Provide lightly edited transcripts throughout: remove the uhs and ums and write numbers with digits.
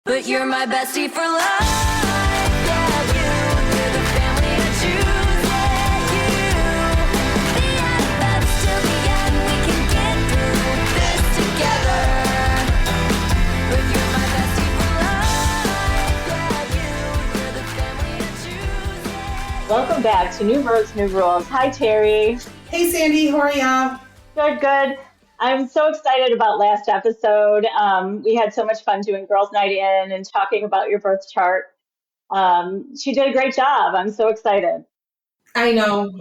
But you're my bestie for life. Yeah, you're the family I choose. Yeah, you. The heartfelt till the end. We can get through this together. But you're my bestie for life. Yeah, you're the family I choose. Yeah, Welcome back to New Birds, New Rules. Hi, Terry. Hey, Sandy, how are ya? Good. I'm so excited about last episode. We had so much fun doing Girls Night In and talking about your birth chart. She did a great job. I'm so excited. I know.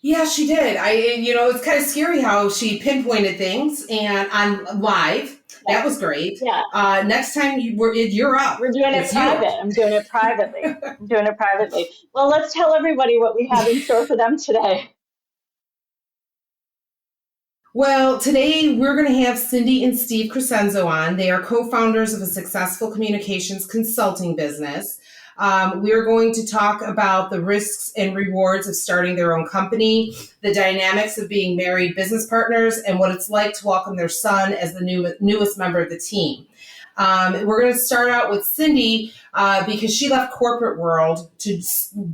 Yeah, she did. It's kind of scary how she pinpointed things and on live. That was great. Yeah. Next time you're up. We're doing it It's private. you. I'm doing it privately. Well, let's tell everybody what we have in store for them today. Well, today we're going to have Cindy and Steve Crescenzo on. They are co-founders of a successful communications consulting business. We're going to talk about the risks and rewards of starting their own company, the dynamics of being married business partners, and what it's like to welcome their son as the newest member of the team. We're going to start out with Cindy because she left corporate world to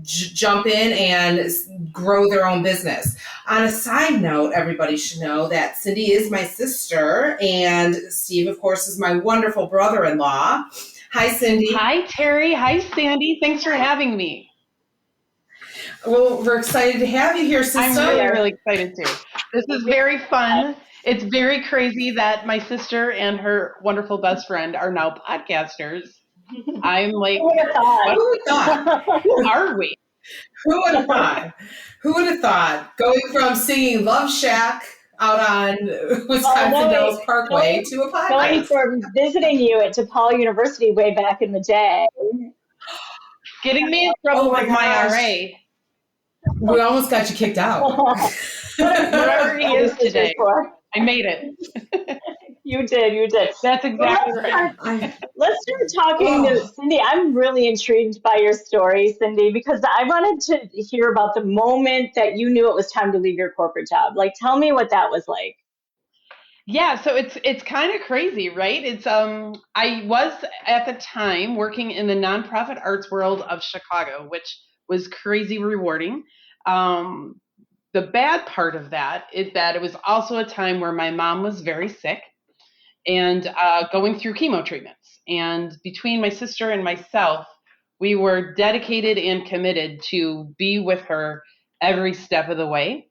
jump in and grow their own business. On a side note, everybody should know that Cindy is my sister and Steve, of course, is my wonderful brother-in-law. Hi, Cindy. Hi, Terry. Hi, Sandy. Thanks for having me. Well, we're excited to have you here, sister. I'm really excited too. This is very fun. It's very crazy that my sister and her wonderful best friend are now podcasters. I'm like, Who would have thought? Who would have thought? who are we? Who would have thought? Who would have thought? Going from singing Love Shack out on Wisconsin Dells Parkway to a podcast. Going from visiting you at DePaul University way back in the day. Getting me in trouble with my RA. We almost got you kicked out. Whatever he is today. I made it. You did. That's exactly right. Let's start talking to Cindy. I'm really intrigued by your story, Cindy, because I wanted to hear about the moment that you knew it was time to leave your corporate job. Like, tell me what that was like. Yeah, so it's kind of crazy, right? It's I was at the time working in the nonprofit arts world of Chicago, which was crazy rewarding. The bad part of that is that it was also a time where my mom was very sick and going through chemo treatments. And between my sister and myself, we were dedicated and committed to be with her every step of the way.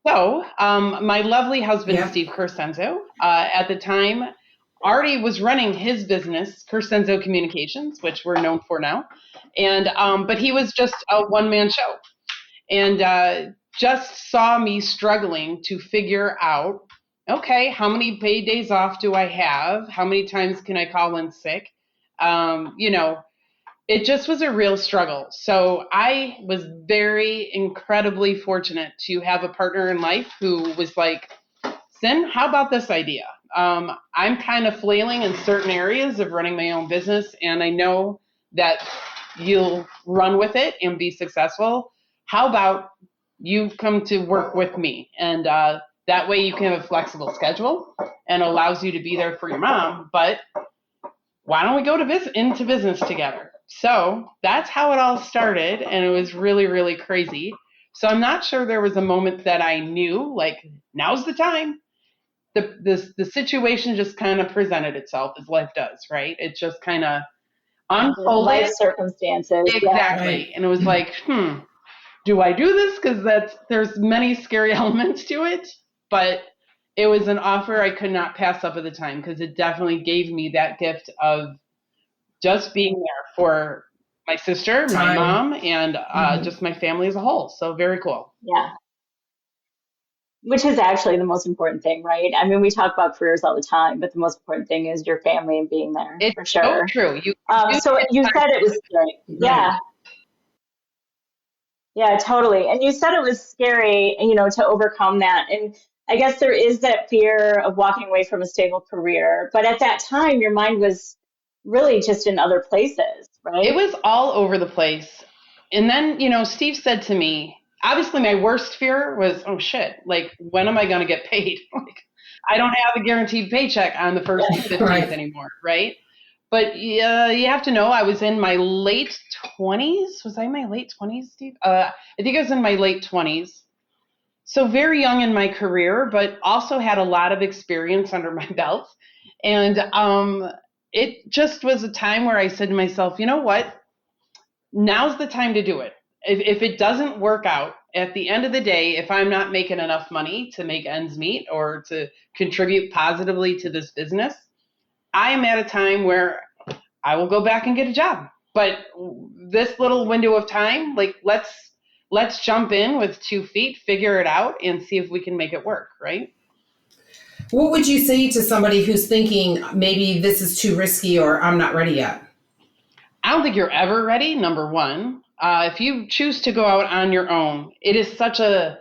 So my lovely husband, Steve Crescenzo, at the time already was running his business, Crescenzo Communications, which we're known for now. And but he was just a one-man show. And just saw me struggling to figure out, okay, how many paid days off do I have? How many times can I call in sick? It just was a real struggle. So I was very incredibly fortunate to have a partner in life who was like, Sin, how about this idea? I'm kind of flailing in certain areas of running my own business, and I know that you'll run with it and be successful. How about you come to work with me? And that way you can have a flexible schedule and allows you to be there for your mom. But why don't we go into business together? So that's how it all started. And it was really, really crazy. So I'm not sure there was a moment that I knew, like, now's the time. The situation just kind of presented itself as life does, right? It just kind of unfolded. Life circumstances. Exactly. Yeah. Right. And it was like, do I do this? Because there's many scary elements to it, but it was an offer I could not pass up at the time because it definitely gave me that gift of just being there for my sister, my mom, and just my family as a whole. So very cool. Yeah. Which is actually the most important thing, right? I mean, we talk about careers all the time, but the most important thing is your family and being there. It's for sure. so true. So you said it was scary. Yeah. Yeah, totally. And you said it was scary, to overcome that. And I guess there is that fear of walking away from a stable career. But at that time, your mind was really just in other places, right? It was all over the place. And then, Steve said to me, obviously my worst fear was, oh shit, like, when am I going to get paid? Like, I don't have a guaranteed paycheck on the 1st and 15th Right. anymore, right? But you have to know I was in my late 20s. Was I in my late 20s, Steve? I think I was in my late 20s. So very young in my career, but also had a lot of experience under my belt. And it just was a time where I said to myself, you know what? Now's the time to do it. If it doesn't work out, at the end of the day, if I'm not making enough money to make ends meet or to contribute positively to this business, I am at a time where I will go back and get a job. But this little window of time, like let's jump in with 2 feet, figure it out, and see if we can make it work, right? What would you say to somebody who's thinking maybe this is too risky or I'm not ready yet? I don't think you're ever ready, number one. If you choose to go out on your own, it is such a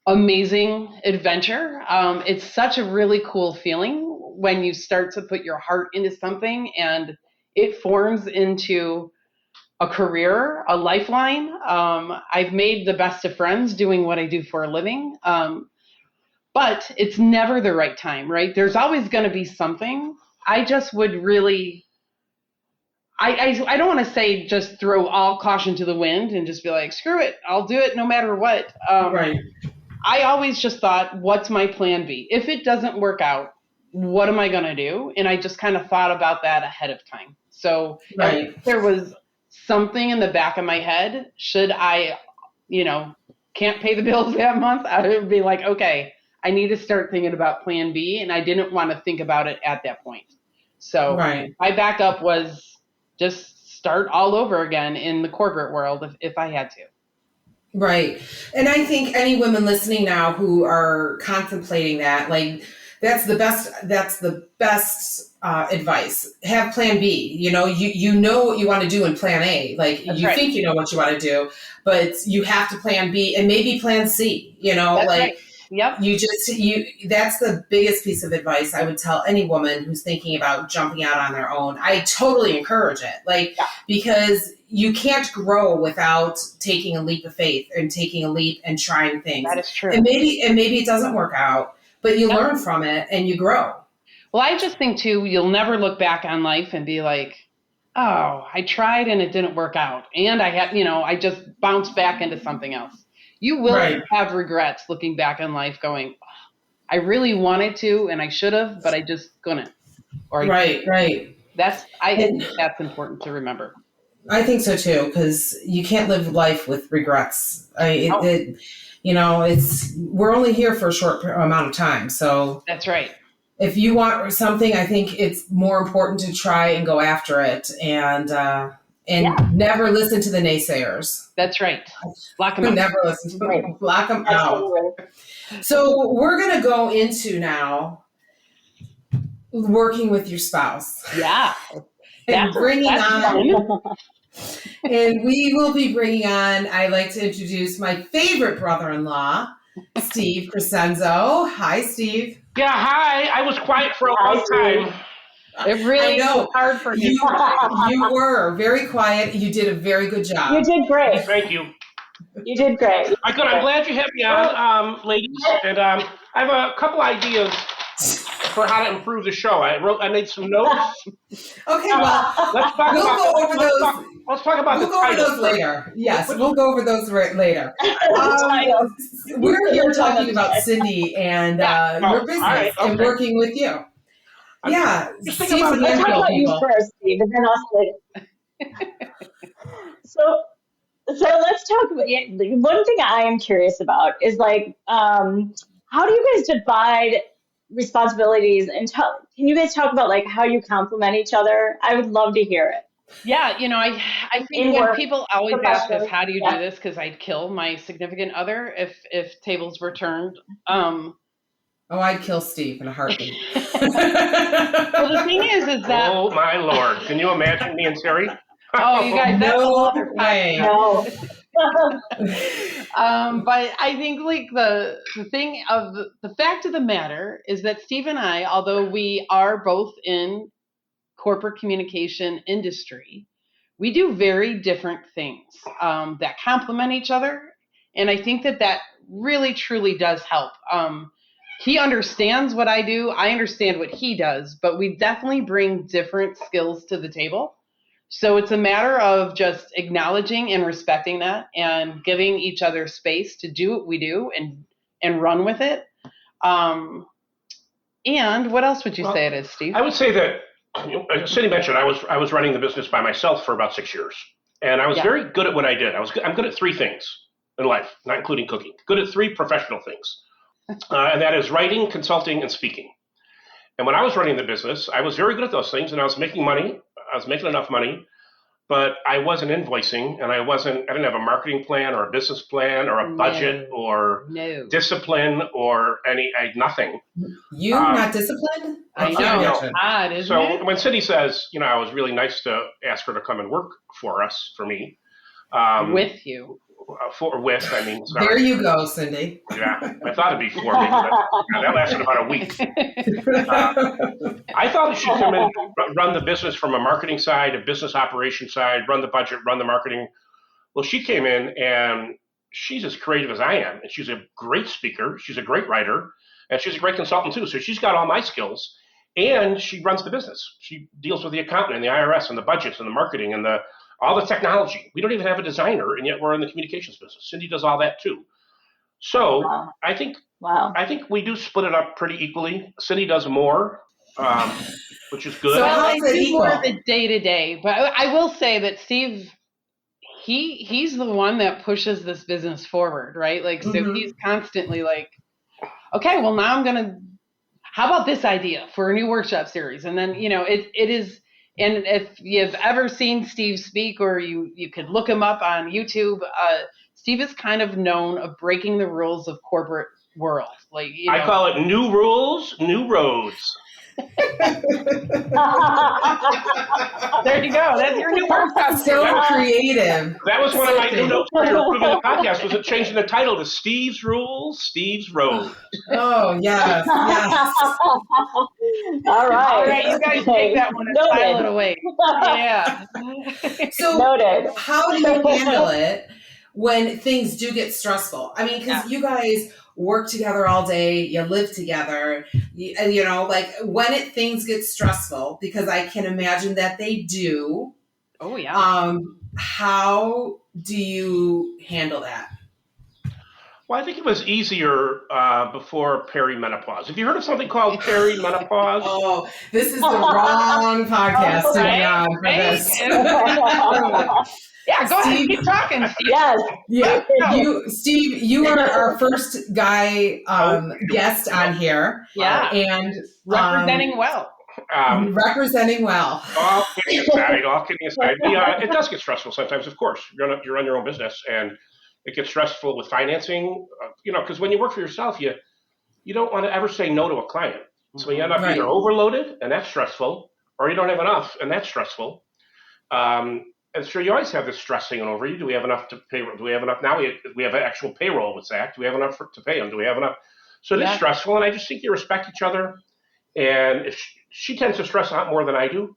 amazing adventure. It's such a really cool feeling when you start to put your heart into something and it forms into a career, a lifeline. I've made the best of friends doing what I do for a living. But it's never the right time, right? There's always going to be something. I just would really, I don't want to say just throw all caution to the wind and just be like, screw it, I'll do it no matter what. Right. I always just thought, what's my plan B? If it doesn't work out, what am I going to do? And I just kind of thought about that ahead of time. So Right. if there was something in the back of my head, should I, can't pay the bills that month, I would be like, okay, I need to start thinking about plan B. And I didn't want to think about it at that point. So Right. my backup was just start all over again in the corporate world if I had to. Right. And I think any women listening now who are contemplating that, like, that's the best advice. Have plan B. You know what you want to do in plan A. Like, That's you right. think you know what you want to do, but you have to plan B and maybe plan C, That's like, right. Yep. that's the biggest piece of advice I would tell any woman who's thinking about jumping out on their own. I totally encourage it. Like, because you can't grow without taking a leap of faith and taking a leap and trying things. That is true. And maybe it doesn't work out, but you learn from it and you grow. Well, I just think too, you'll never look back on life and be like, oh, I tried and it didn't work out. And I just bounced back into something else. You will Right. have regrets looking back on life going, oh, I really wanted to and I should have, but I just couldn't. Right. I think that's important to remember. I think so too, because you can't live life with regrets. We're only here for a short amount of time. So That's right. if you want something, I think it's more important to try and go after it and never listen to the naysayers. That's right. Lock them out. Never listen to them. Right. Block them out. Absolutely. So we're going to go into now working with your spouse. Yeah. And bringing that's on, fun. and we will be bringing on, I like to introduce my favorite brother-in-law, Steve Crescenzo. Hi, Steve. Yeah, hi. I was quiet for a long time. It really I know. was hard for You, you. you were very quiet. You did a very good job. You did great. Thank you. You did great. I'm glad you had me on, ladies. And I have a couple ideas for how to improve the show. I made some notes. Okay, well, Let's talk we'll about go over those. Let's talk about We'll the go over title those later. Yes, we'll go over those later. Title. We're here talking about Cindy and your business all right, and okay. working with you. Yeah, Just think Steve's about a it. Let's talk handful about you people. first, Steve, and then us later. So let's talk about one thing I am curious about is like, how do you guys divide responsibilities and can you guys talk about like how you complement each other? I would love to hear it. Yeah, I think In when work, people always ask us, professionally, how do you yeah. do this? Because I'd kill my significant other if tables were turned. Oh, I'd kill Steve in a heartbeat. Well, the thing is that, Oh, my Lord. Can you imagine me and Terri? oh, you guys, that's a whole No other way. No. But I think like the thing of the fact of the matter is that Steve and I, although we are both in corporate communication industry, we do very different things that complement each other. And I think that really truly does help. he understands what I do. I understand what he does, but we definitely bring different skills to the table. So it's a matter of just acknowledging and respecting that and giving each other space to do what we do and run with it. And what else would you say it is, Steve? I would say that, as Cindy mentioned, I was running the business by myself for about 6 years. And I was very good at what I did. I'm good at three things in life, not including cooking. Good at three professional things. And that is writing, consulting, and speaking. And when I was running the business, I was very good at those things, and I was making money. I was making enough money, but I wasn't invoicing, and I didn't have a marketing plan or a business plan or a budget or discipline or nothing. You not disciplined? I know. Odd, isn't it? So when Cindy says, I was really nice to ask her to come and work for me. With you. I mean, sorry. There you go, Cindy. Yeah, I thought it'd be 4 weeks. That lasted about a week. I thought that she'd come in, run the business from a marketing side, a business operation side, run the budget, run the marketing. Well, she came in and she's as creative as I am, and she's a great speaker, she's a great writer, and she's a great consultant too. So she's got all my skills, and she runs the business. She deals with the accountant and the IRS and the budgets and the marketing and all the technology. We don't even have a designer, and yet we're in the communications business. Cindy does all that too. So I think we do split it up pretty equally. Cindy does more, which is good. So I do more of the day-to-day, but I will say that Steve, he's the one that pushes this business forward, right? Like, so he's constantly like, okay, well, now how about this idea for a new workshop series? And then, it is. And if you've ever seen Steve speak, or you could look him up on YouTube, Steve is kind of known of breaking the rules of corporate world. Like, I call it new rules, new roads. There you go. That's your new workshop. So creative. That was one of my new notes for improving the podcast. Was it changing the title to Steve's Rules, Steve's Road? Oh yes. All right. You guys take that one and file it away. Yeah. So Noted. How do you handle it when things do get stressful? I mean, because you guys work together all day, you live together, like when things get stressful, because I can imagine that they do. Oh yeah. How do you handle that? Well, I think it was easier before perimenopause. Have you heard of something called perimenopause? Oh, this is the wrong podcast to be on for this. Yeah, go ahead. Keep talking, Steve. Yes. Yeah. Steve, you are our first guy guest on here. Yeah. And representing well. Representing well. All kidding aside. It does get stressful sometimes, of course. You run your own business, and it gets stressful with financing, because when you work for yourself, you don't want to ever say no to a client. So you end up either overloaded, and that's stressful, or you don't have enough, and that's stressful. And sure, you always have this stress hanging over you. Do we have enough to pay? Do we have enough? Now we have actual payroll with Zach. Do we have enough to pay him? Do we have enough? So it is stressful, and I just think you respect each other. And if she tends to stress out more than I do,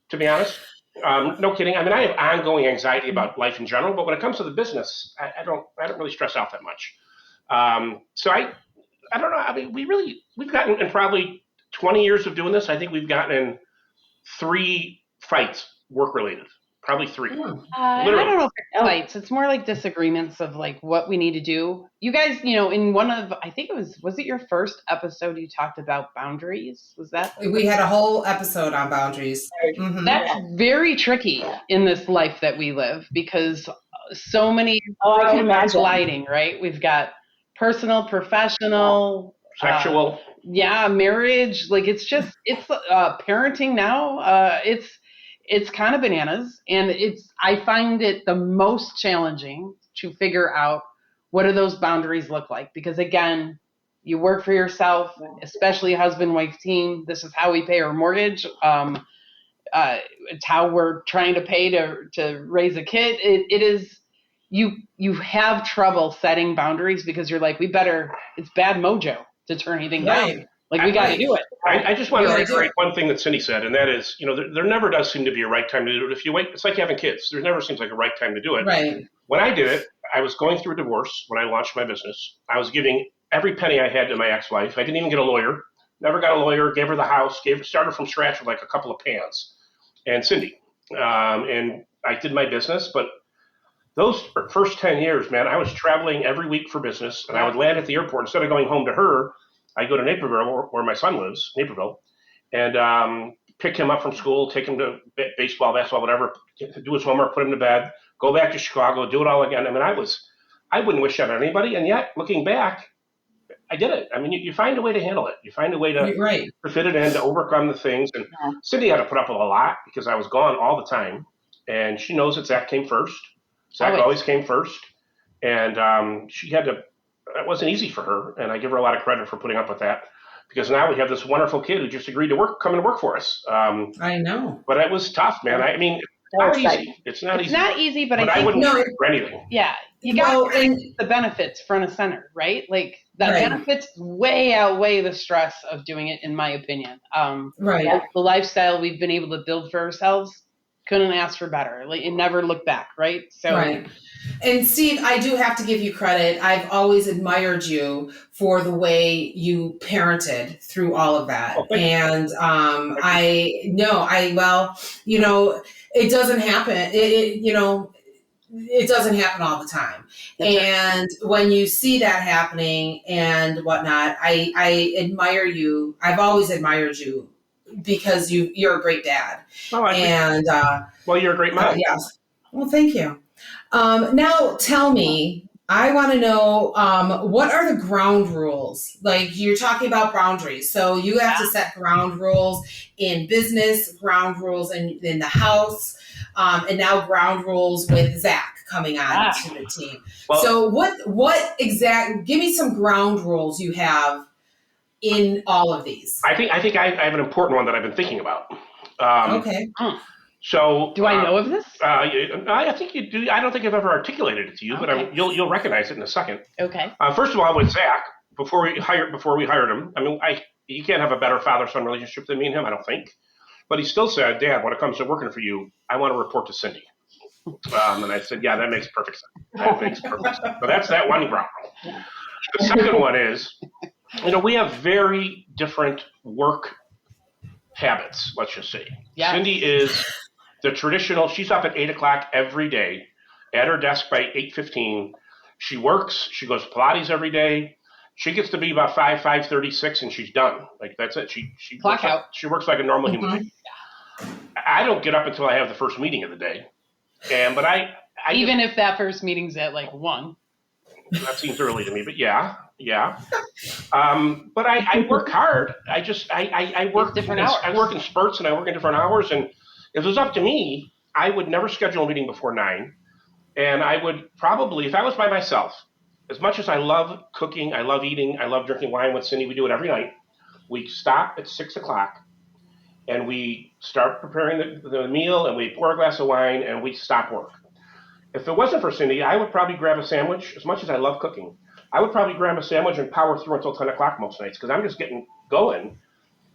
to be honest. No kidding. I mean, I have ongoing anxiety about life in general, but when it comes to the business, I don't really stress out that much. So I don't know. I mean, we've gotten in probably 20 years of doing this. I think we've gotten in 3 fights, work related. Probably 3. I don't know if it's fights. It's more like disagreements of like what we need to do. You guys, in one of, I think was it your first episode you talked about boundaries? Was that? We had a whole episode on boundaries. Mm-hmm. That's very tricky in this life that we live, because so many I can imagine. colliding, right? We've got personal, professional, sexual. Marriage. Like it's parenting now. It's kind of bananas, and I find it the most challenging to figure out what do those boundaries look like, because again, you work for yourself, especially a husband-wife team. This is how we pay our mortgage. It's how we're trying to pay to raise a kid. It is you have trouble setting boundaries because you're like, it's bad mojo to turn anything down. Like, we got to do it. I just want to reiterate one thing that Cindy said, and that is, there never does seem to be a right time to do it. If you wait, it's like having kids. There never seems like a right time to do it. Right. When I did it, I was going through a divorce when I launched my business. I was giving every penny I had to my ex-wife. I didn't even get a lawyer. Never got a lawyer. Gave her the house. Started from scratch with like a couple of pans. And Cindy. And I did my business, but those first 10 years, man, I was traveling every week for business, and I would land at the airport. Instead of going home to her, I go to Naperville, where my son lives, Naperville, and pick him up from school, take him to baseball, basketball, whatever, do his homework, put him to bed, go back to Chicago, do it all again. I mean, I wouldn't wish that on anybody, and yet, looking back, I did it. I mean, you find a way to handle it. You find a way to fit it in, to overcome the things. And Cindy had to put up with a lot because I was gone all the time, and she knows that Zach came first. Zach always came first, and she had to. It wasn't easy for her, and I give her a lot of credit for putting up with that, because now we have this wonderful kid who just agreed to come and work for us. I know, but it was tough, man. I mean, it's not easy. It's not easy, but I wouldn't trade it for anything. Yeah, you got the benefits front and center, right? Like the benefits way outweigh the stress of doing it, in my opinion. The lifestyle we've been able to build for ourselves, couldn't ask for better. Like, and never look back, right? So. Right. And Steve, I do have to give you credit. I've always admired you for the way you parented through all of that. And it doesn't happen. It doesn't happen all the time. And when you see that happening and whatnot, I admire you. I've always admired you because you're a great dad. Well, you're a great mom. Yes. Well, thank you. Now tell me, I want to know, what are the ground rules? Like, you're talking about boundaries. So you have to set ground rules in business, ground rules in the house, and now ground rules with Zach coming on to the team. Well, so give me some ground rules you have in all of these. I think I have an important one that I've been thinking about. Okay. So do I know of this? I think you do. I don't think I've ever articulated it to you, but you'll recognize it in a second. Okay. First of all, with Zach, before we hired him, I mean, you can't have a better father-son relationship than me and him, I don't think. But he still said, "Dad, when it comes to working for you, I want to report to Cindy." And I said, "Yeah, that makes perfect sense. That makes perfect sense." So that's that one ground rule. The second one is, we have very different work habits, let's just say. Yeah. Cindy is the traditional, she's up at 8 o'clock every day at her desk by 8:15. She works, she goes to Pilates every day. She gets to be about 5:36, and she's done. Like, that's it. She clock out. She works like a normal human being. I don't get up until I have the first meeting of the day. But I even if that first meeting's at like 1. That seems early to me, but yeah. But I work hard. I work different hours. I work in spurts, and I work in different hours. And if it was up to me, I would never schedule a meeting before 9. And I would probably, if I was by myself, as much as I love cooking, I love eating, I love drinking wine with Cindy, we do it every night. We stop at 6 o'clock, and we start preparing the meal, and we pour a glass of wine, and we stop work. If it wasn't for Cindy, I would probably grab a sandwich. As much as I love cooking, I would probably grab a sandwich and power through until 10 o'clock most nights, because I'm just getting going.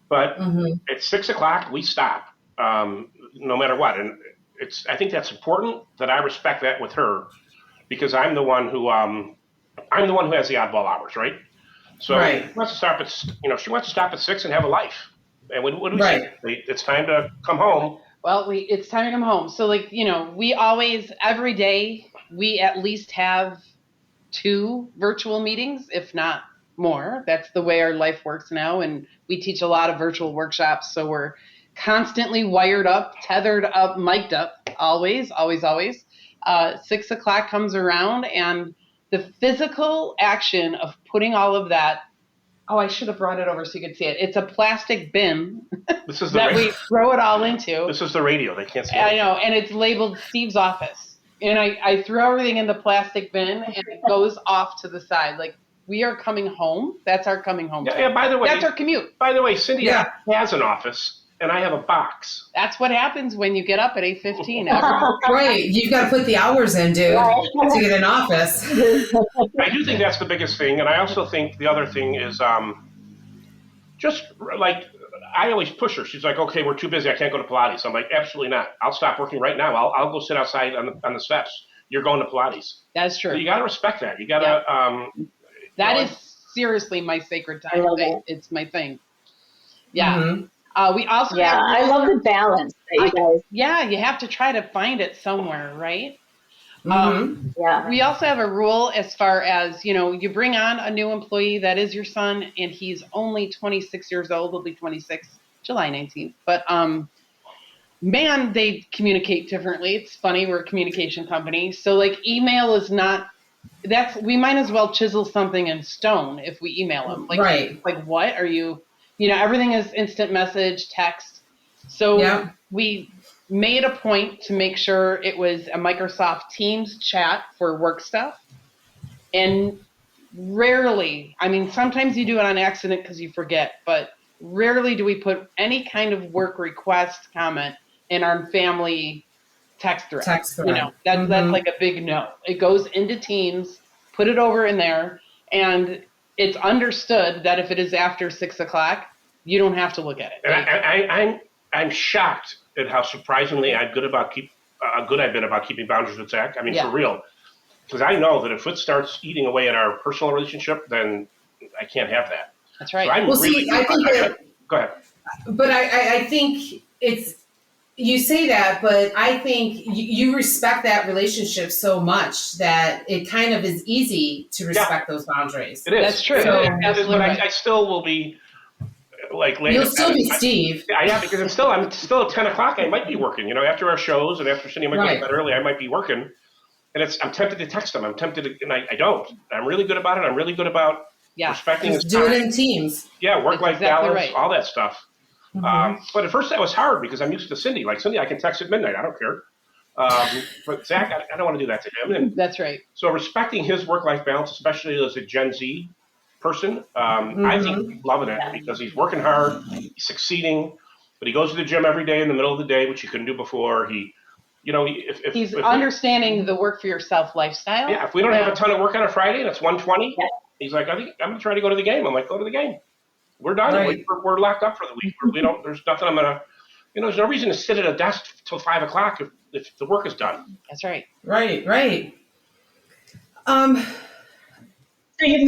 But at 6 o'clock, we stop, no matter what. And I think that's important that I respect that with her, because I'm the one who has the oddball hours, right? So she wants to stop at 6 and have a life. And what do we say? It's time to come home. Well, it's time to come home. So, we always, every day, we at least have 2 virtual meetings, if not more. That's the way our life works now. And we teach a lot of virtual workshops. So we're constantly wired up, tethered up, mic'd up, always. 6 o'clock comes around, and the physical action of putting all of that, I should have brought it over so you could see it. It's a plastic bin that we throw it all into. This is the radio. They can't see it. I know. And it's labeled Steve's office. And I throw everything in the plastic bin, and it goes off to the side. Like, we are coming home. That's our coming home. Yeah, by the way. That's our commute. By the way, Cindy has an office, and I have a box. That's what happens when you get up at 8:15. Right. You've got to put the hours in, dude, to get an office. I do think that's the biggest thing. And I also think the other thing is just like, I always push her. She's like, "Okay, we're too busy. I can't go to Pilates." I'm like, "Absolutely not. I'll stop working right now. I'll go sit outside on the steps. You're going to Pilates." That's true. So you got to respect that. You got to. That is seriously my sacred I time. love that. It's my thing. Yeah. Mm-hmm. We also Yeah, have I love the balance that you guys. yeah, you have to try to find it somewhere, right? Mm-hmm. Yeah. We also have a rule as far as, you bring on a new employee that is your son and he's only 26 years old. He'll be 26 July 19th. But man, they communicate differently. It's funny, we're a communication company. So like email is not we might as well chisel something in stone if we email them. Right. Like what are you, everything is instant message, text. So Yeah. we made a point to make sure it was a Microsoft Teams chat for work stuff. And rarely, I mean, sometimes you do it on accident because you forget, but rarely do we put any kind of work request comment in our family text thread. Text thread. That's Mhm. like a big no. It goes into Teams, put it over in there, and it's understood that if it is after 6:00, you don't have to look at it. And I'm shocked at how surprisingly good I've been about keeping boundaries with Zach. I mean, Yeah. for real, because I know that if it starts eating away at our personal relationship, then I can't have that. That's right. So I'm Well, really see, I think that, go ahead. but I think it's, you say that, but I think you respect that relationship so much that it kind of is easy to respect those boundaries. It is. That's true. So- Absolutely But right. I still will be like late. You'll still be Steve. Yeah, because I'm still at 10:00. I might be working. After our shows and after Cindy might go to bed early, I might be working. And I'm tempted to text them. I'm tempted to, and I don't. I'm really good about it. I'm really good about respecting his Just do time. it in teams. Yeah, work-life exactly balance, right. all that stuff. Mhm. But at first that was hard because I'm used to Cindy. Like Cindy, I can text at midnight. I don't care. But Zach, I don't want to do that to him. And That's right. so respecting his work-life balance, especially as a Gen Z person, I think he's loving it because he's working hard, he's succeeding, but he goes to the gym every day in the middle of the day, which he couldn't do before. He's understanding the work for yourself lifestyle. Yeah, if we don't have a ton of work on a Friday and it's 1:20, he's like, I think I'm going to try to go to the game. I'm like, go to the game. We're done. Right. We're locked up for the week. There's nothing I'm going to, there's no reason to sit at a desk till 5:00 if the work is done. That's right. Right. So you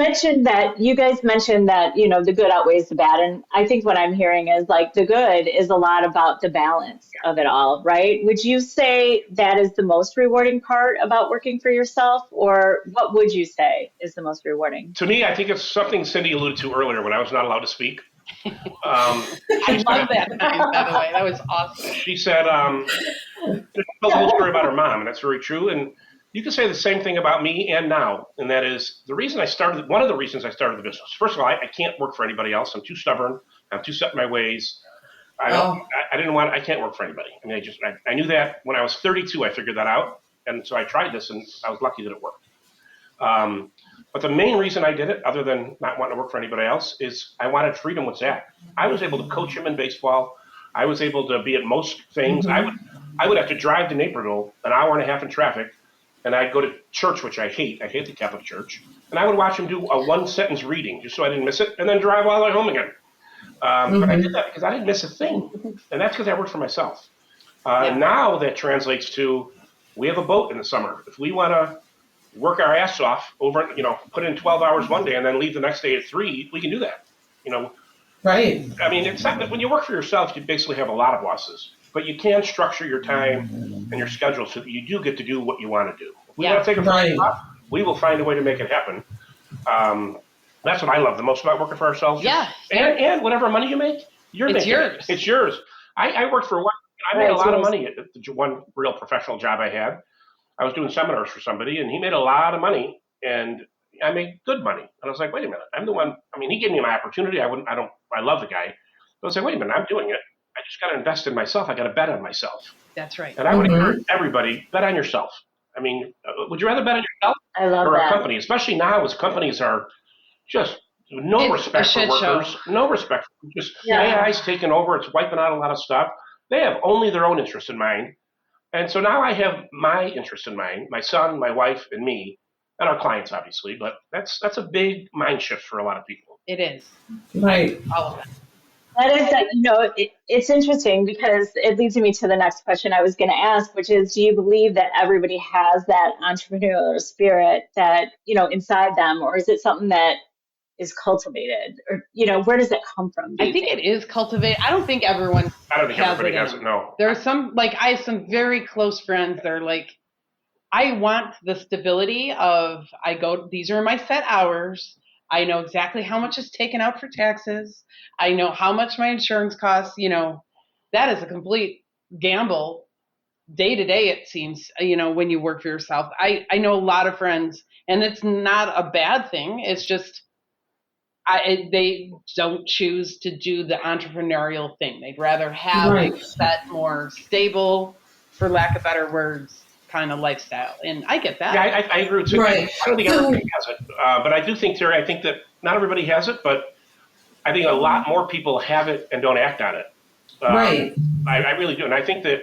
guys mentioned that, the good outweighs the bad. And I think what I'm hearing is like the good is a lot about the balance of it all, right? Would you say that is the most rewarding part about working for yourself, or what would you say is the most rewarding? To me, I think it's something Cindy alluded to earlier when I was not allowed to speak. I love that line, by the way. That was awesome. She said, she told the whole story about her mom, and that's very true. And you can say the same thing about me and now, and that is one of the reasons I started the business. First of all, I can't work for anybody else. I'm too stubborn. I'm too set in my ways. I can't work for anybody. I mean, I knew that when I was 32, I figured that out. And so I tried this and I was lucky that it worked. But the main reason I did it, other than not wanting to work for anybody else, is I wanted freedom with Zach. I was able to coach him in baseball. I was able to be at most things. Mm-hmm. I would have to drive to Naperville an hour and a half in traffic, and I'd go to church, which I hate. I hate the Catholic Church. And I would watch him do a one-sentence reading just so I didn't miss it, and then drive all the way home again. But I did that because I didn't miss a thing, and that's because I worked for myself. Now that translates to we have a boat in the summer. If we want to work our ass off over, put in 12 hours one day and then leave the next day at 3, we can do that. Right. I mean, it's not that when you work for yourself, you basically have a lot of bosses, but you can structure your time and your schedule so that you do get to do what you want to do. If we want to take a break off, we will find a way to make it happen. That's what I love the most about working for ourselves. Yeah. And whatever money you make, It's yours. It's yours. I worked for one. I made a lot of money at the one real professional job I had. I was doing seminars for somebody, and he made a lot of money, and I made good money. And I was like, wait a minute, I'm the one. I mean, he gave me my opportunity. I love the guy. But I was like, wait a minute, I'm doing it. I just got to invest in myself. I got to bet on myself. That's right. And I would encourage everybody, bet on yourself. I mean, would you rather bet on yourself or a company? Especially now, as companies are just no respect for workers, no respect. Just AI's taking over. It's wiping out a lot of stuff. They have only their own interest in mind. And so now I have my interest in mind, my son, my wife, and me, and our clients, obviously. But that's a big mind shift for a lot of people. It is. Right. All of that. That is it's interesting because it leads me to the next question I was going to ask, which is, do you believe that everybody has that entrepreneurial spirit that, inside them, or is it something that is cultivated, or where does that come from? I think it is cultivated. I don't think everyone I don't think has everybody it has in it. them. No. There are some, like I have some very close friends that are like, I want the stability of these are my set hours. I know exactly how much is taken out for taxes. I know how much my insurance costs. That is a complete gamble day to day, it seems, when you work for yourself. I know a lot of friends, and it's not a bad thing. It's just they don't choose to do the entrepreneurial thing. They'd rather have Right. a set, more stable, for lack of better words, kind of lifestyle. And I get that. Yeah, I agree with you. Right. I don't think So- everybody has it, but I do think, Terry, I think that not everybody has it, but I think a lot more people have it and don't act on it. Right. I really do, and I think that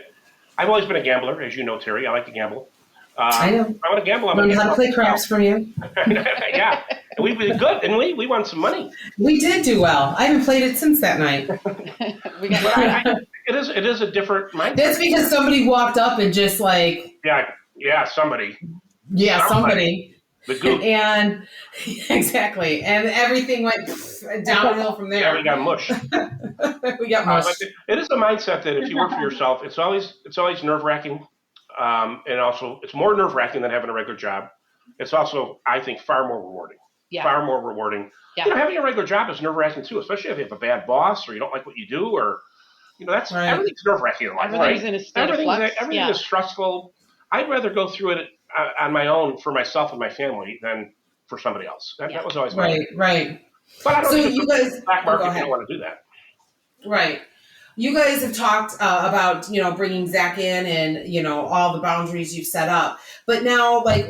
I've always been a gambler, as you know, Terry. I like to gamble. I know. If I want to gamble, I'm going Learned to how to play craps from you. Yeah, and we did good, didn't we? We won some money. We did do well. I haven't played it since that night. We got But it is a different mindset. That's because somebody walked up and just like, Yeah, somebody. somebody. The goop. And exactly. And everything went downhill from Yeah, there. we got mush. We got mush. But it is a mindset that if you work for yourself, it's always nerve-wracking. And also, it's more nerve-wracking than having a regular job. It's also, I think, far more rewarding. Yeah. Far more rewarding. Yeah. Having a regular job is nerve-wracking too, especially if you have a bad boss or you don't like what you do, or that's Right. everything's nerve-wracking in life. Everything's right? in a state of flux. Everything is stressful. I'd rather go through it on my own for myself and my family than for somebody else. That was always my Right. But I don't So think you it's guys- a black market go if you ahead. don't want to do that. Right. You guys have talked about, bringing Zach in and, all the boundaries you've set up. But now, like,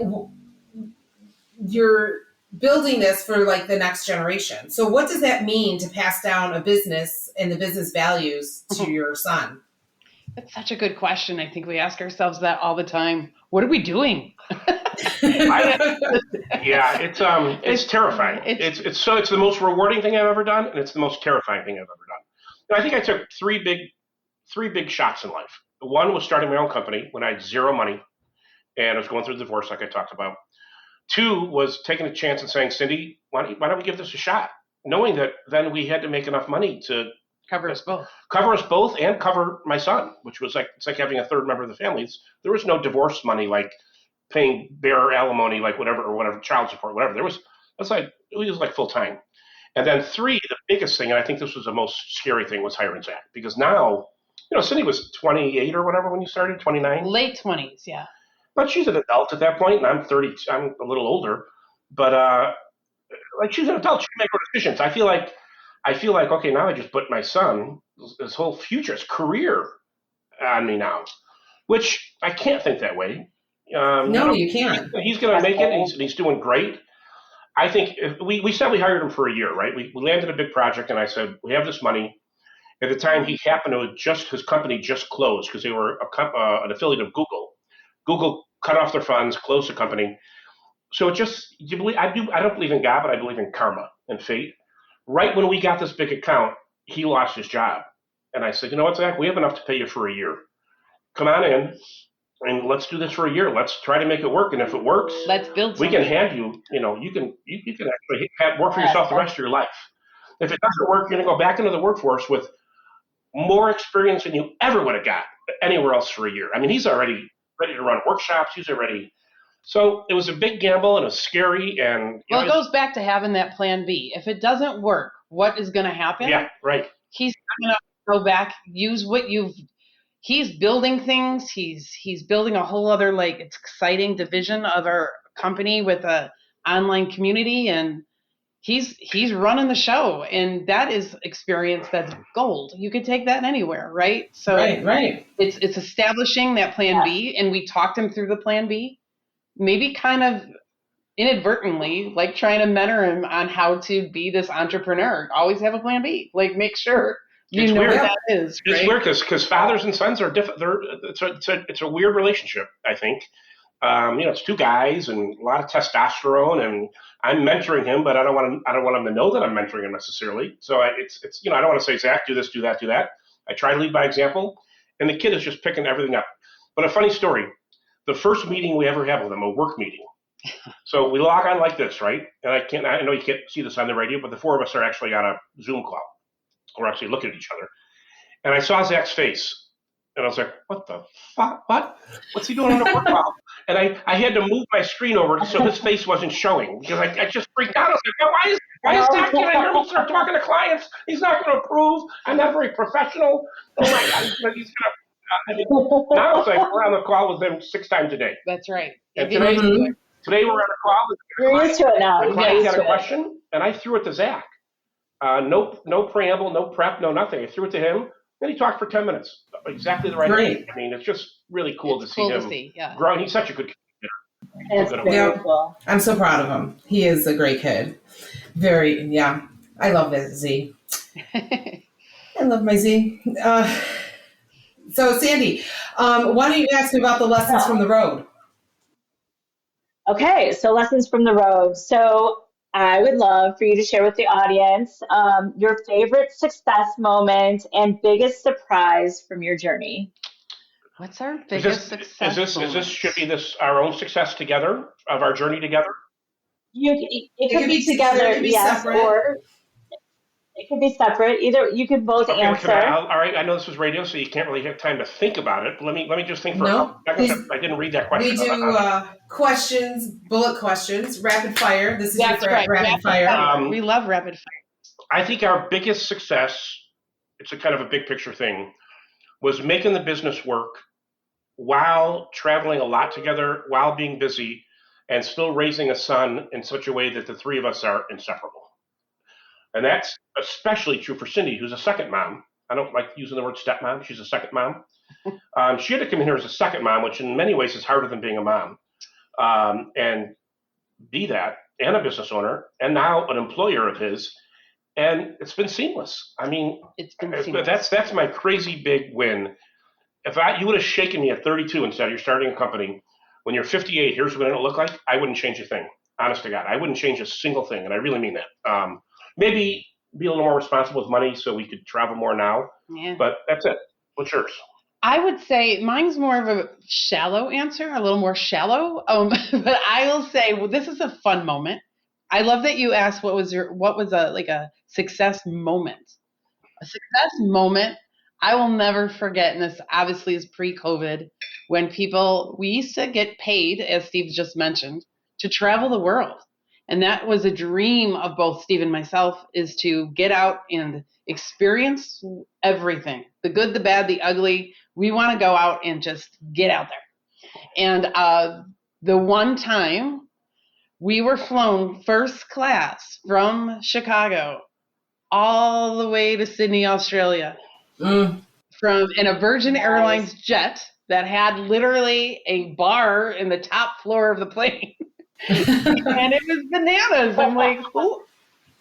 you're building this for, like, the next generation. So what does that mean to pass down a business and the business values to your son? That's such a good question. I think we ask ourselves that all the time. What are we doing? Yeah, it's terrifying. It's the most rewarding thing I've ever done, and it's the most terrifying thing I've ever done. And I think I took three big shots in life. One was starting my own company when I had zero money, and I was going through a divorce, like I talked about. Two was taking a chance and saying, Cindy, why don't we give this a shot? Knowing that then we had to make enough money to Cover us both. And cover my son, which was it's like having a third member of the family. There was no divorce money like paying bare alimony, like whatever, child support, whatever. It was like full time. And then three, the biggest thing, and I think this was the most scary thing, was hiring Zach, because now, Cindy was 28 or whatever when you started, 29. Late 20s, yeah. But she's an adult at that point, and I'm 30. I'm a little older, but she's an adult. She can make her decisions. I feel like okay, now I just put my son, his whole future, his career, on me now, which I can't think that way. No, you can't. He's going to make it. And he's doing great. I think we said we hired him for a year, right? We landed a big project, and I said we have this money. At the time, he happened to his company just closed because they were an affiliate of Google. Google cut off their funds, closed the company. So I don't believe in God, but I believe in karma and fate. Right when we got this big account, he lost his job. And I said, you know what, Zach, we have enough to pay you for a year. Come on in, and let's do this for a year. Let's try to make it work. And if it works, Let's build we something. can hand you, you can actually work for yourself the rest of your life. If it doesn't work, you're going to go back into the workforce with more experience than you ever would have got anywhere else for a year. I mean, he's already ready to run workshops. He's already. So it was a big gamble, and it was scary. And Well, it goes back to having that plan B. If it doesn't work, what is going to happen? Yeah, right. He's going to go back, use what he's building things. He's building a whole other, it's exciting division of our company with a online community, and he's running the show, and that is experience that's gold. You could take that anywhere, right? So Right. It's establishing that plan B, and we talked him through the plan B, maybe kind of inadvertently, trying to mentor him on how to be this entrepreneur. Always have a plan B. Make sure you know what that is. Right? It's weird because fathers and sons are different. It's a weird relationship, I think. It's two guys and a lot of testosterone, and I'm mentoring him, but I don't want him to know that I'm mentoring him necessarily. So I don't want to say, Zach, do this, do that, do that. I try to lead by example, and the kid is just picking everything up. But a funny story: the first meeting we ever had with him, a work meeting, So we log on like this, right? And I know you can't see this on the radio, but the four of us are actually on a Zoom call. We're actually looking at each other. And I saw Zach's face. And I was like, what the fuck? What? What's he doing on the work call? And I had to move my screen over so his face wasn't showing because I just freaked out. I was like, why is Zach going to hear me start talking to clients? He's not going to approve. I'm not very professional. Oh my God. He's going to. Now it's like we're on the call with him 6 times a day. That's right. And today we're on a call. You're used to it now. The client had a question, and I threw it to Zach. No preamble, no prep, no nothing. I threw it to him. Then he talked for 10 minutes. Exactly the right thing. I mean, it's just really cool to see him grow. He's such a good kid. It's very cool. I'm so proud of him. He is a great kid. I love it, Z. I love my Z. So, Sandy, why don't you ask me about the lessons from the road? Okay, so lessons from the road. So I would love for you to share with the audience your favorite success moment and biggest surprise from your journey. What's our biggest success? Is this should be this our own success together of our journey together? It could be together, yes, separate. Or it could be separate. Either you could both answer. All right, I know this was radio, so you can't really have time to think about it. But let me just think for a second. I didn't read that question. We do questions, bullet questions, rapid fire. This is your rapid fire. We love rapid fire. I think our biggest success, it's a kind of a big picture thing, was making the business work while traveling a lot together, while being busy, and still raising a son in such a way that the three of us are inseparable. And that's especially true for Cindy, who's a second mom. I don't like using the word stepmom. She's a second mom. She had to come in here as a second mom, which in many ways is harder than being a mom. And be that, and a business owner, and now an employer of his. And it's been seamless. I mean, it's been seamless. That's my crazy big win. If you would have shaken me at 32 and said you're starting a company, when you're 58, here's what it'll look like, I wouldn't change a thing. Honest to God, I wouldn't change a single thing, and I really mean that. Maybe be a little more responsible with money so we could travel more now. Yeah. But that's it. What's yours? I would say mine's more of a shallow answer, a little more shallow. But I will say, well, this is a fun moment. I love that you asked what was a success moment. A success moment I will never forget, and this obviously is pre-COVID, when we used to get paid, as Steve just mentioned, to travel the world. And that was a dream of both Steve and myself, is to get out and experience everything, the good, the bad, the ugly. We want to go out and just get out there. And the one time we were flown first class from Chicago all the way to Sydney, Australia, in a Virgin Airlines jet that had literally a bar in the top floor of the plane. And it was bananas. I'm like, who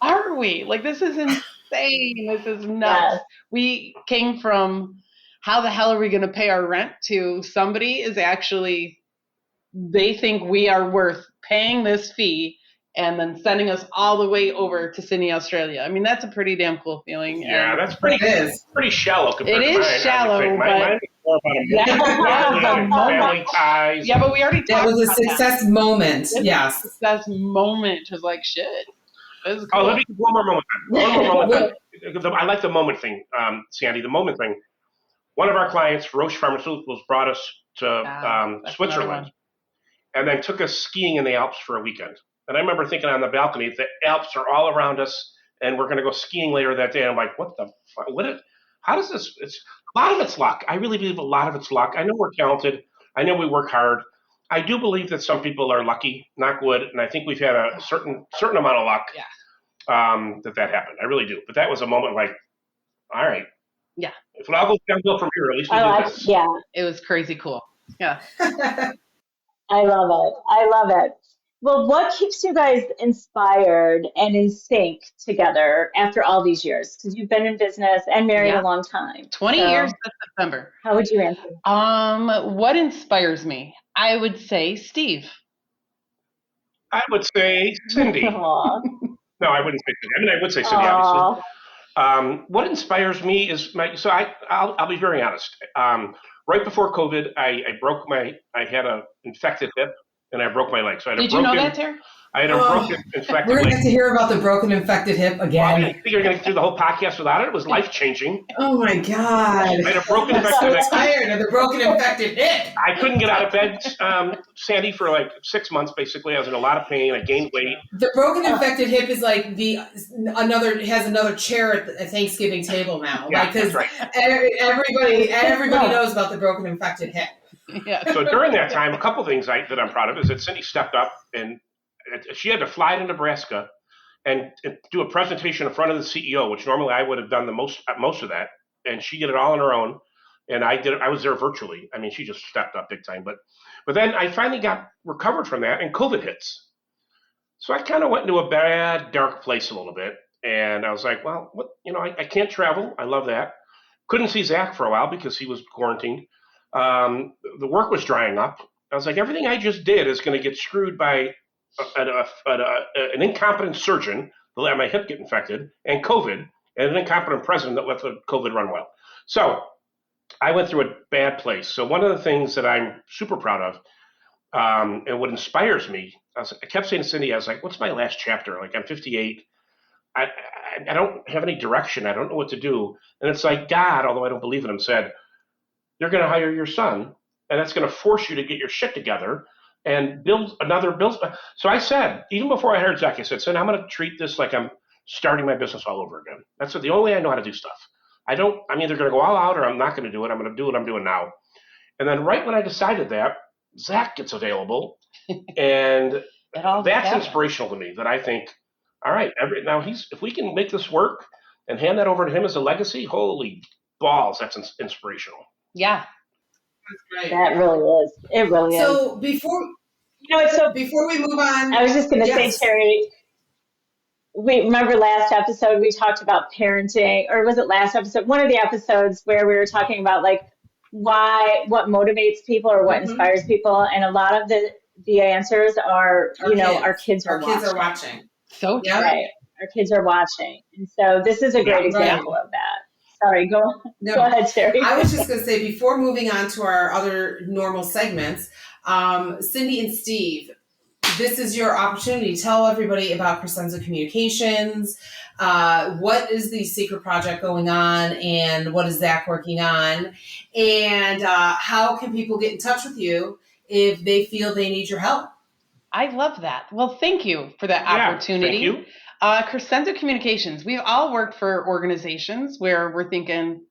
are we? Like, this is insane. This is nuts. Yes. We came from how the hell are we going to pay our rent to somebody is actually, they think we are worth paying this fee and then sending us all the way over to Sydney, Australia. I mean, that's a pretty damn cool feeling. Yeah, that's pretty shallow compared to mine. It is shallow, mine is more about a family ties. Yeah, but we already talked about that. Was a success moment. Yes. Success moment was like, shit. Cool. Oh, let me give one more moment. I like the moment thing, Sandy, the moment thing. One of our clients, Roche Pharmaceuticals, brought us to Switzerland and then took us skiing in the Alps for a weekend. And I remember thinking on the balcony, the Alps are all around us, and we're going to go skiing later that day. And I'm like, what the fuck? How does this? A lot of it's luck. I really believe a lot of it's luck. I know we're talented. I know we work hard. I do believe that some people are lucky, not good. And I think we've had a certain amount of luck that happened. I really do. But that was a moment like, all right. Yeah. If it all goes downhill from here, at least we did this. Yeah. It was crazy cool. Yeah. I love it. Well, what keeps you guys inspired and in sync together after all these years? Because you've been in business and married a long time. 20 years this September. How would you answer? What inspires me? I would say Steve. I would say Cindy. No, I wouldn't say Cindy. I mean, I would say Cindy, obviously. What inspires me is I'll be very honest. Right before COVID, I had an infected hip. and I broke my leg. So I had Did a you broken, know that, Terry? I had a broken infected We're going to leg. have to hear about the broken infected hip Well, again. I think you're going to do the whole podcast without it. It was life changing. Oh my God. I had a broken I'm infected so leg. tired of the broken infected hip. I couldn't get out of bed, Sandy, for like 6 months. Basically, I was in a lot of pain. I gained weight. The broken infected hip is like has another chair at the Thanksgiving table now. Yeah, Like, because that's everybody knows about the broken infected hip. Yeah. So during that time, a couple things that I'm proud of is that Cindy stepped up and she had to fly to Nebraska and do a presentation in front of the CEO, which normally I would have done most of that, and she did it all on her own. And I was there virtually. I mean, she just stepped up big time. But then I finally got recovered from that, and COVID hits. So I kind of went into a bad, dark place a little bit, and I was like, well, what? I can't travel. I love that. Couldn't see Zach for a while because he was quarantined. The work was drying up. I was like, everything I just did is going to get screwed by an incompetent surgeon that let my hip get infected, and COVID, and an incompetent president that let the COVID run well. So I went through a bad place. So one of the things that I'm super proud of, and what inspires me, I kept saying to Cindy, I was like, what's my last chapter? Like, I'm 58. I don't have any direction. I don't know what to do. And it's like God, although I don't believe in him, said, you're going to hire your son, and that's going to force you to get your shit together and build another business. So I said, even before I hired Zach, I said, son, I'm going to treat this like I'm starting my business all over again. That's the only way I know how to do stuff. I'm either going to go all out or I'm not going to do it. I'm going to do what I'm doing now. And then right when I decided that, Zach gets available. And that's inspirational to me, that I think, all right, if we can make this work and hand that over to him as a legacy, holy balls, that's inspirational. Yeah. Right. That really is. It really is. So before we move on, I was just going to say, Terry, we remember last episode we talked about parenting, or was it last episode? One of the episodes where we were talking about like what motivates people or what inspires people, and a lot of the answers are our kids are watching. So yeah. Right, our kids are watching, and so this is a great example of that. Sorry, go ahead, Terry. I was just going to say, before moving on to our other normal segments, Cindy and Steve, this is your opportunity. Tell everybody about Crescenzo Communications. What is the secret project going on, and what is Zach working on? And how can people get in touch with you if they feel they need your help? I love that. Well, thank you for that opportunity. Thank you. Crescenzo Communications, we've all worked for organizations where we're thinking,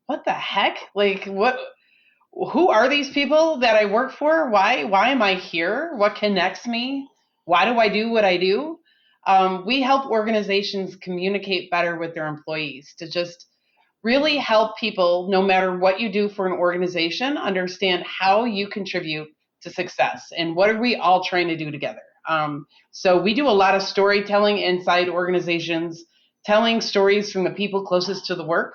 what the heck? Like, who are these people that I work for? Why am I here? What connects me? Why do I do what I do? We help organizations communicate better with their employees, to just really help people, no matter what you do for an organization, understand how you contribute to success and what are we all trying to do together. So we do a lot of storytelling inside organizations, telling stories from the people closest to the work,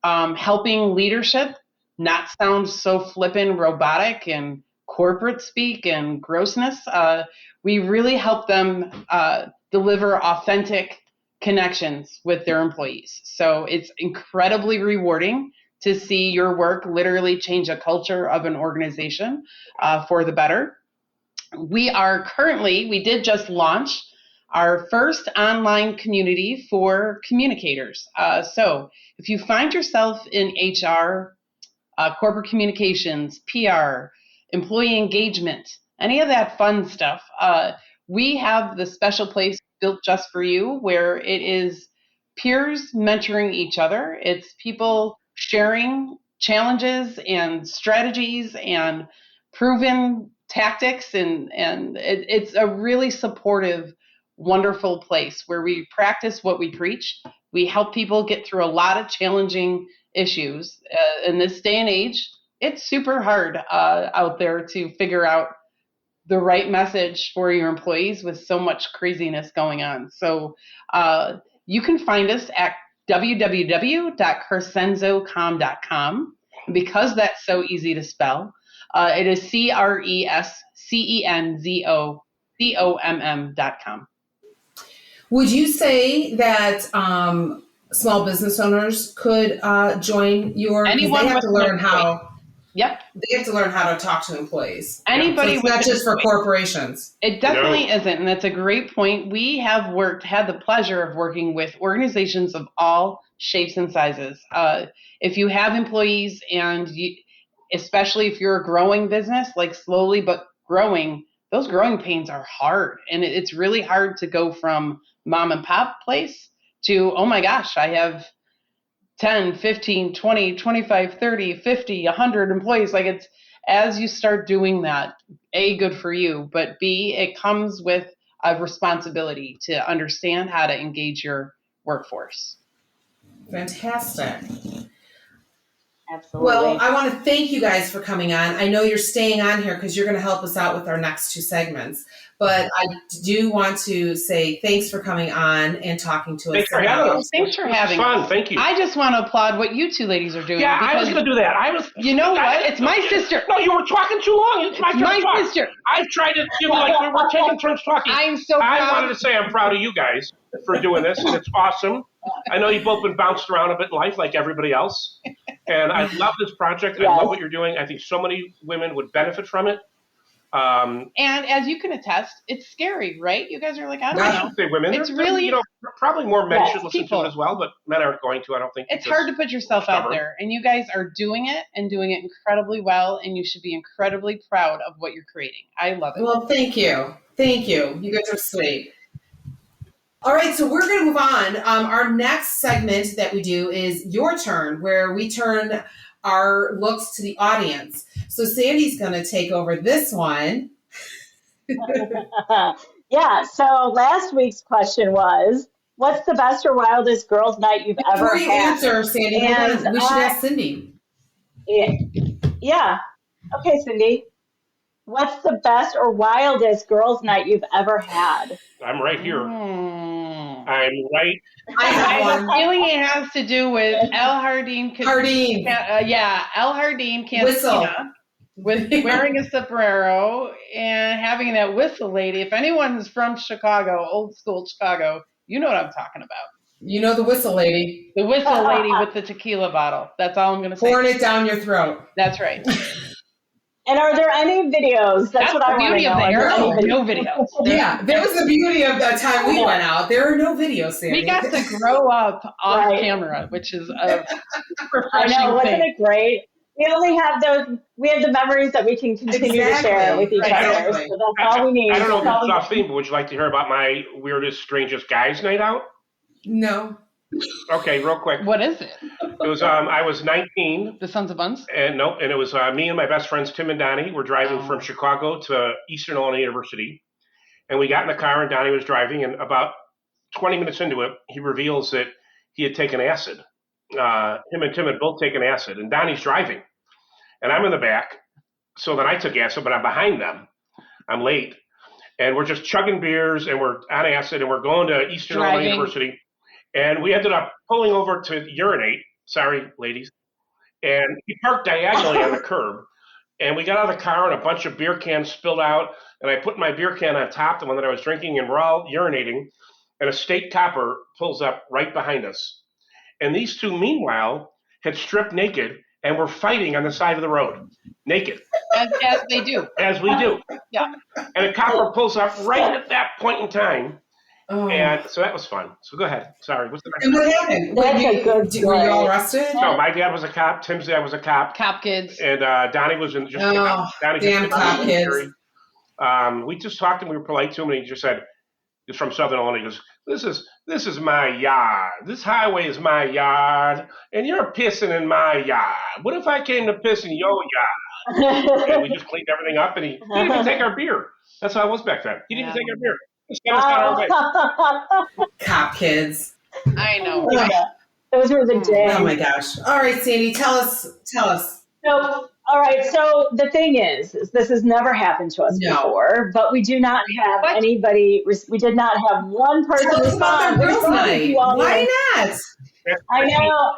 helping leadership not sound so flippant, robotic, and corporate speak and grossness. We really help them deliver authentic connections with their employees. So it's incredibly rewarding to see your work literally change a culture of an organization for the better. We did just launch our first online community for communicators. So if you find yourself in HR, corporate communications, PR, employee engagement, any of that fun stuff, we have the special place built just for you, where it is peers mentoring each other. It's people sharing challenges and strategies and proven tactics, and it's a really supportive, wonderful place where we practice what we preach. We help people get through a lot of challenging issues. In this day and age, it's super hard out there to figure out the right message for your employees with so much craziness going on. So you can find us at www.crescenzocom.com. Because that's so easy to spell, it is CRESCENZOCOMM.com. Would you say that small business owners could join your? Anyone they have with to learn an how. Yep. They have to learn how to talk to employees. Anybody So it's with not just for employees. corporations. It definitely isn't, and that's a great point. We have had the pleasure of working with organizations of all shapes and sizes. If you have employees, especially if you're a growing business, like slowly but growing, those growing pains are hard, and it's really hard to go from mom and pop place to, oh my gosh, I have 10, 15, 20, 25, 30, 50, 100 employees. Like, it's as you start doing that, A, good for you, but B, it comes with a responsibility to understand how to engage your workforce. Fantastic. Absolutely. Well, I want to thank you guys for coming on. I know you're staying on here because you're going to help us out with our next two segments. But I do want to say thanks for coming on and talking to us. Thanks for having us. Thanks for having fun. us. Thank you. I just want to applaud what you two ladies are doing. Yeah, I was going to do that. You know what? It's my sister. No, you were talking too long. It's my turn to talk. Sister. I've tried to, we're taking turns talking. I'm so proud. I wanted to say I'm proud of you guys for doing this, and it's awesome. I know you've both been bounced around a bit in life like everybody else. And I love this project. Yes. I love what you're doing. I think so many women would benefit from it. And as you can attest, it's scary, right? You guys are like, I don't I know. shouldn't say women. It's They're, really, probably more men Yes, should listen people. to it as well, but men aren't going to, I don't think. it's because hard to put yourself out stubborn. there. And you guys are doing it and doing it incredibly well. And you should be incredibly proud of what you're creating. I love it. Well, thank you. Thank you. You guys are sweet. All right, so we're going to move on. Our next segment that we do is Your Turn, where we turn our looks to the audience. So Sandy's going to take over this one. Yeah, so last week's question was, what's the best or wildest girls' night you've ever Before you had? answer, Sandy, And we should ask Cindy. Yeah. Okay, Cindy. What's the best or wildest girls' night you've ever had? I'm right here. Hmm. I'm right. I I have have a one. feeling it has to do with El Jardín. Hardeen. El Jardín Whistle. Cantina with wearing a sombrero and having that whistle lady. If anyone's from Chicago, old school Chicago, you know what I'm talking about. You know the whistle lady. The whistle lady with the tequila bottle. That's all I'm going to say. Pouring it down your throat. That's right. And are there any videos? That's what I the want to beauty know. of the Are there air. any No videos. Yeah, that was the beauty of that time we went out. There are no videos, Sandy. We got to grow up off Right. camera, which is a I refreshing know, wasn't thing. it great? We only have we have the memories that we can continue to share with each other. Exactly. So that's all we need. I don't know if That's all it's we off theme, but would you like to hear about my weirdest, strangest guys' night out? No. Okay, real quick. What is it? It was I was 19, The Sons of Buns? and it was me and my best friends Tim and Donnie. We're driving from Chicago to Eastern Illinois University, and we got in the car and Donnie was driving, and about 20 minutes into it, he reveals that he had taken acid. Him and Tim had both taken acid, and Donnie's driving, and I'm in the back. So then I took acid, but I'm behind them. I'm late, and we're just chugging beers, and we're on acid, and we're going to Eastern Illinois University. And we ended up pulling over to urinate. Sorry, ladies. And he parked diagonally on the curb. And we got out of the car and a bunch of beer cans spilled out. And I put my beer can on top, the one that I was drinking, and we're all urinating. And a state copper pulls up right behind us. And these two, meanwhile, had stripped naked and were fighting on the side of the road. Naked. As they do. As we do. Yeah. And a copper pulls up right at that point in time. Oh. And so that was fun. So go ahead. Sorry. What's the next And one? what happened? That's a good Were story. you all arrested? No, my dad was a cop. Tim's dad was a cop. Cop kids. And Donnie was in just Oh, Donnie damn just came out cop of the kids. military. We just talked and we were polite to him, and he just said, he's from Southern Illinois. He goes, "This is my yard. This highway is my yard, and you're pissing in my yard. What if I came to piss in your yard?" And we just cleaned everything up, and he didn't even take our beer. That's how it was back then. He didn't even take our beer. Just got us on our way. Cop kids. I know. Those were the days. Oh my gosh. All right, Sandy, tell us. So, all right. So the thing is this has never happened to us No. before, but we do not have What? anybody. We did not have one person Tell us about respond. their girls' night. Why not? I know.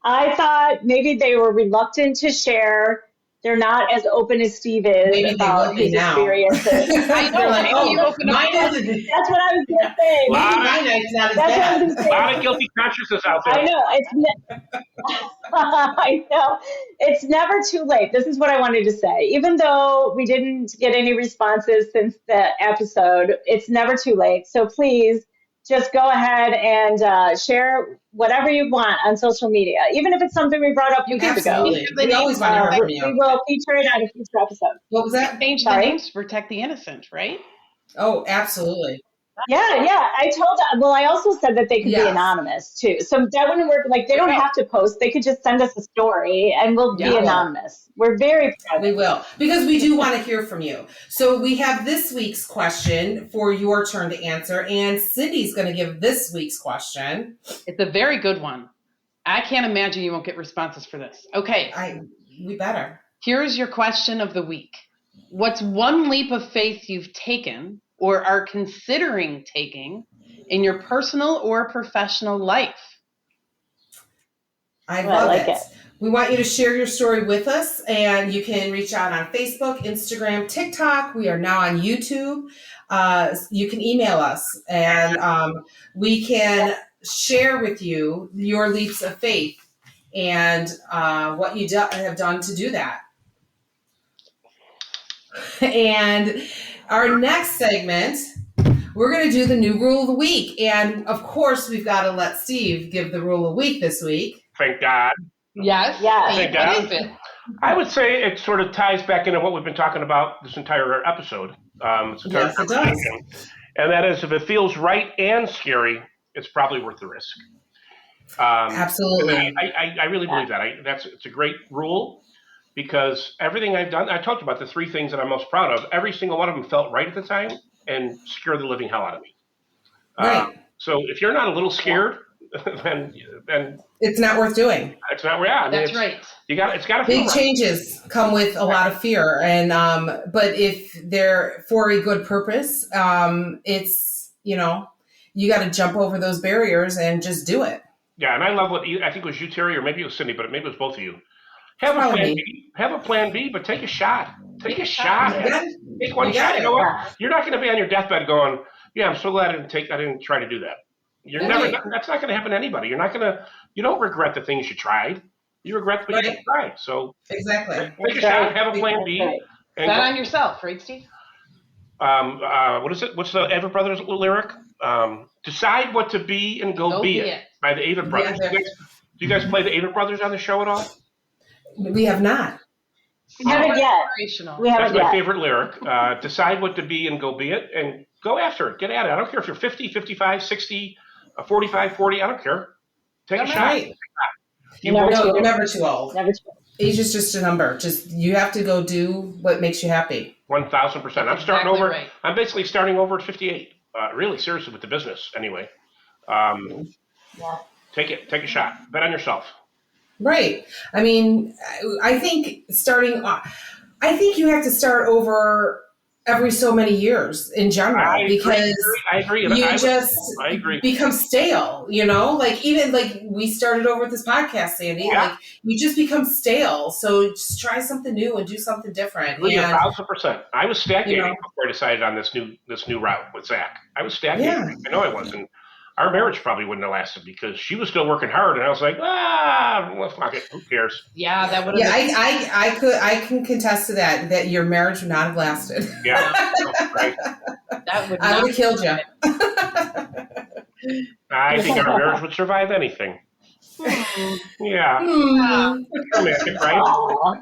I thought maybe they were reluctant to share. they're not as open as Steve is Maybe they about will be his now. experiences. I know. They're like, Maybe you oh, open up. mine That's isn't. Maybe what I was going to say. Wow. my night's not as That's what I bad. was going to A lot say. of guilty consciences out there. I know. I know. It's never too late. This is what I wanted to say. Even though we didn't get any responses since the episode, it's never too late. So please just go ahead and share whatever you want on social media, even if it's something we brought up weeks ago. Absolutely. We always want to hear from We you. will feature it on a future episode. What was that? Change the Sorry? names to protect the innocent, right? Oh, absolutely. Yeah. I also said that they could be Yes. anonymous too. So that wouldn't work. Like, they don't have to post. They could just send us a story and we'll be Yeah. anonymous. We're very proud. We will, because we do want to hear from you. So we have this week's question for your turn to answer, and Cindy's going to give this week's question. It's a very good one. I can't imagine you won't get responses for this. Okay, We better. here's your question of the week. What's one leap of faith you've taken or are considering taking in your personal or professional life? I Well, I love like it. it. We want you to share your story with us, and you can reach out on Facebook, Instagram, TikTok. We are now on YouTube. You can email us, and we can share with you your leaps of faith and what you have done to do that. And our next segment, we're going to do the new rule of the week. And of course, we've got to let Steve give the rule of the week this week. Thank God. Yes. Yes. Steve, Thank what God. is it? I would say it sort of ties back into what we've been talking about this entire episode. This entire Yes, it does. conversation. And that is, if it feels right and scary, it's probably worth the risk. Absolutely. I really believe that. It's a great rule, because everything I've done, I talked about the three things that I'm most proud of. Every single one of them felt right at the time and scared the living hell out of me. Right. So if you're not a little scared, then It's not worth doing. it's not where. Yeah, That's right. It's got to feel Big right. changes come with a lot of fear, and but if they're for a good purpose, it's, you got to jump over those barriers and just do it. Yeah, and I love I think it was you, Terry, or maybe it was Cindy, but maybe it was both of you. Have a Probably plan me. B. Have a plan B, but take a shot. Take a shot. You got it. Take one You got shot. it. You know what? You're not going to be on your deathbed going, "Yeah, I'm so glad I didn't try to do that." You're Right. never. That's not going to happen to anybody. You're not going to. You don't regret the things you tried. You regret what you Right. tried. So Exactly. take a shot. Have a plan B. Right. And Bet go. on yourself, right, Steve? What is it? What's the Avett Brothers lyric? Decide what to be and go be it. By the Avett Brothers. Yeah, do you guys play the Avett Brothers on the show at all? We have not. We haven't yet. Inspirational. We That's haven't my yet. favorite lyric. Decide what to be and go be it, and go after it. Get at it. I don't care if you're 50, 55, 60, 45, 40. I don't care. Take a shot. Right. You Never won't- too No, old. you're never too old. Never too old. Age is just a number. Just you have to go do what makes you happy. 1,000%. I'm That's starting exactly over. right. I'm basically starting over at 58. Really seriously with the business. Anyway, Yeah. take it. Take a shot. Bet on yourself. Right. I mean, I think I think you have to start over every so many years in general, because I agree. And you I agree. become stale, like even like we started over with this podcast, Sandy, Yeah. like you just become stale. So just try something new and do something different. Really, And 1,000%. I was stagnating You know. before I decided on this new route with Zach. I was stagnating. Yeah. I know I was, and our marriage probably wouldn't have lasted because she was still working hard, and I was like, well, fuck it, who cares? Yeah, that would yeah, have I can contest to that your marriage would not have lasted. Yeah, right. that would I not would have killed you. I think our marriage would survive anything. Yeah, romantic, right? Aw.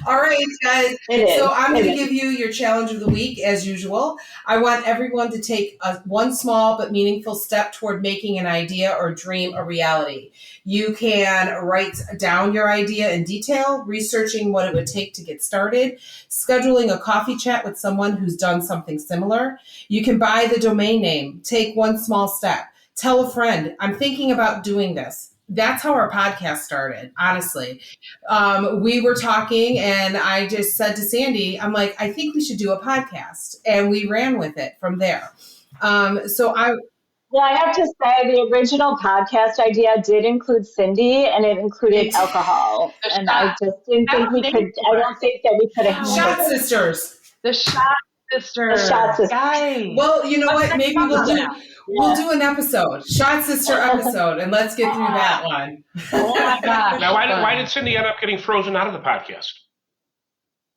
All right, guys. It is. So I'm going It to is. give you your challenge of the week as usual. I want everyone to take one small but meaningful step toward making an idea or dream a reality. You can write down your idea in detail, researching what it would take to get started, scheduling a coffee chat with someone who's done something similar. You can buy the domain name, take one small step, tell a friend, I'm thinking about doing this. That's how our podcast started, honestly. We were talking and I just said to Sandy, I'm like, I think we should do a podcast. And we ran with it from there. So Well, I have to say the original podcast idea did include Cindy, and it included alcohol, The and I shot. just didn't think we could. I don't think that we could have handled Shot it. sisters. The shot sister. The shot sisters. Guys. Well, you know what? Maybe we'll Yeah. do an episode, shot sister episode, and let's get through that one. Oh my gosh. Now, why did Cindy end up getting frozen out of the podcast?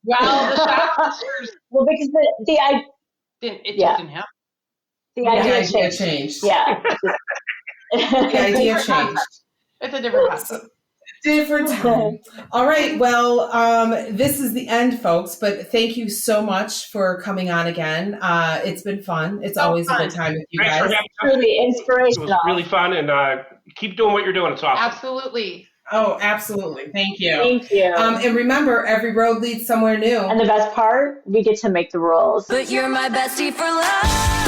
Well, the shot sisters Well, because it Yeah. just didn't happen. the The idea idea changed. changed. Yeah. The idea changed. It's a different concept. Different time. All right. Well, this is the end, folks. But thank you so much for coming on again. It's been fun. It's always a good time with you Thanks for guys. having us. Really It was inspirational. really fun, and keep doing what you're doing. It's awesome. Absolutely. Oh, absolutely. Thank you. Thank you. And remember, every road leads somewhere new. And the best part, we get to make the rules. But you're my bestie for life.